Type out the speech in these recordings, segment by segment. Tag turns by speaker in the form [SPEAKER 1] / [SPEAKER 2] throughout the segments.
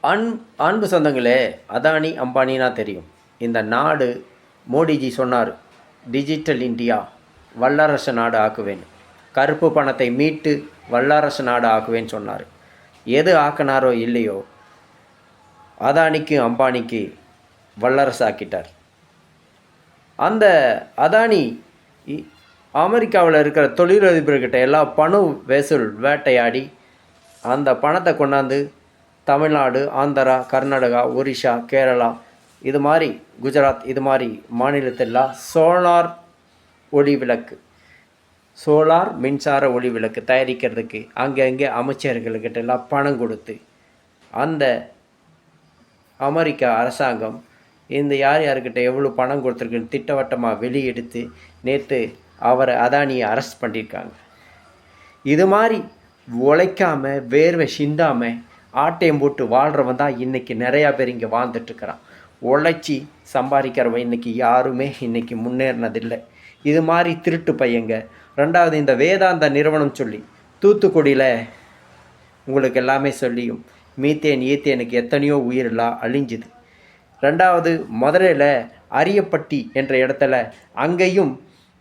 [SPEAKER 1] An அன்பு சொந்தங்களே, அதானி அம்பானினா தெரியும். இந்த நாடு மோடிஜி சொன்னார், டிஜிட்டல் இந்தியா வல்லரசு நாடு ஆக்குவேன், கருப்பு பணத்தை மீட்டு வல்லரசு நாடு ஆக்குவேன்னு சொன்னார். எது ஆக்கினாரோ இல்லையோ, அதானிக்கு அம்பானிக்கு வல்லரசு ஆக்கிட்டார். அந்த அதானி அமெரிக்காவில் இருக்கிற தொழிலதிபர்கிட்ட எல்லாம் பணம் வசூல் வேட்டையாடி அந்த பணத்தை கொண்டாந்து தமிழ்நாடு, ஆந்திரா, கர்நாடகா, ஒரிஷா, கேரளா, இது மாதிரி குஜராத், இது மாதிரி மாநிலத்தெல்லாம் சோலார் மின்சார ஒளி விளக்கு தயாரிக்கிறதுக்கு அங்கங்கே அமைச்சர்கள்கிட்ட எல்லாம் பணம் கொடுத்து அந்த அமெரிக்கா அரசாங்கம் இந்த யார்கிட்ட எவ்வளோ பணம் கொடுத்துருக்குன்னு திட்டவட்டமாக வெளியெடுத்து நேற்று அவரை அதானியை அரெஸ்ட் பண்ணியிருக்காங்க. இது மாதிரி உழைக்காமல் வேர்வை சிந்தாமல் ஆட்டையம் போட்டு வாழ்கிறவன் தான் இன்றைக்கி நிறையா பேர் இங்கே வாழ்ந்துட்டுருக்கிறான். உழைச்சி சம்பாதிக்கிறவன் இன்றைக்கி யாருமே இன்றைக்கி முன்னேறினதில்லை. இது மாதிரி திருட்டு பையங்க. ரெண்டாவது, இந்த வேதாந்தா நிறுவனம் சொல்லி தூத்துக்குடியில் உங்களுக்கு எல்லாமே சொல்லியும் மீத்தேன் ஈத்தேனுக்கு எத்தனையோ உயிரெல்லாம் அழிஞ்சுது. ரெண்டாவது, மதுரையில் அரியப்பட்டி என்ற இடத்துல அங்கேயும்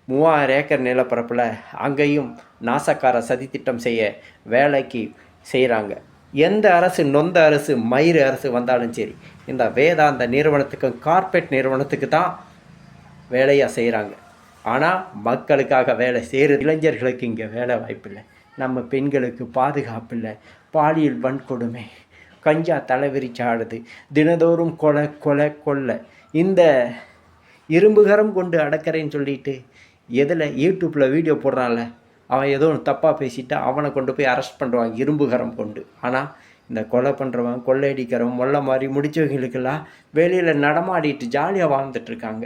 [SPEAKER 1] 3000 ஏக்கர் நிலப்பரப்பில் அங்கேயும் நாசக்கார சதித்திட்டம் செய்ய வேலைக்கு செய்கிறாங்க. எந்த அரசு, நொந்த அரசு, மயிறு அரசு வந்தாலும் சரி, இந்த வேதாந்த நிறுவனத்துக்கும் கார்ப்பரேட் நிறுவனத்துக்கு தான் வேலையாக செய்கிறாங்க. ஆனால் மக்களுக்காக வேலை செய்கிறது இளைஞர்களுக்கு இங்கே வேலை வாய்ப்பில்லை. நம்ம பெண்களுக்கு பாதுகாப்பு இல்லை. பாலியல் வன்கொடுமை, கஞ்சா தலைவிரிச்சு ஆடுது. தினதோறும் கொலை. இந்த இரும்புகரம் கொண்டு அடக்கிறேன்னு சொல்லிட்டு எதில் யூடியூப்பில் வீடியோ போடுறான்ல, அவன் ஏதோ ஒன்று தப்பாக பேசிவிட்டு அவனை கொண்டு போய் அரெஸ்ட் பண்ணுறான் இரும்புகரம் கொண்டு. ஆனால் இந்த கொலை பண்ணுறவன், கொள்ளையடிக்கிறவன், மொல்லை மாதிரி முடித்தவங்களுக்கெல்லாம் வெளியில் நடமாடிட்டு ஜாலியாக வாழ்ந்துட்டுருக்காங்க.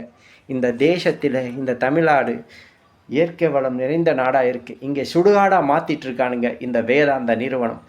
[SPEAKER 1] இந்த தேசத்தில் இந்த தமிழ்நாடு இயற்கை வளம் நிறைந்த நாடாக இருக்குது. இங்கே சுடுகாடாக மாற்றிட்டுருக்கானுங்க இந்த வேதாந்த நிறுவனம்.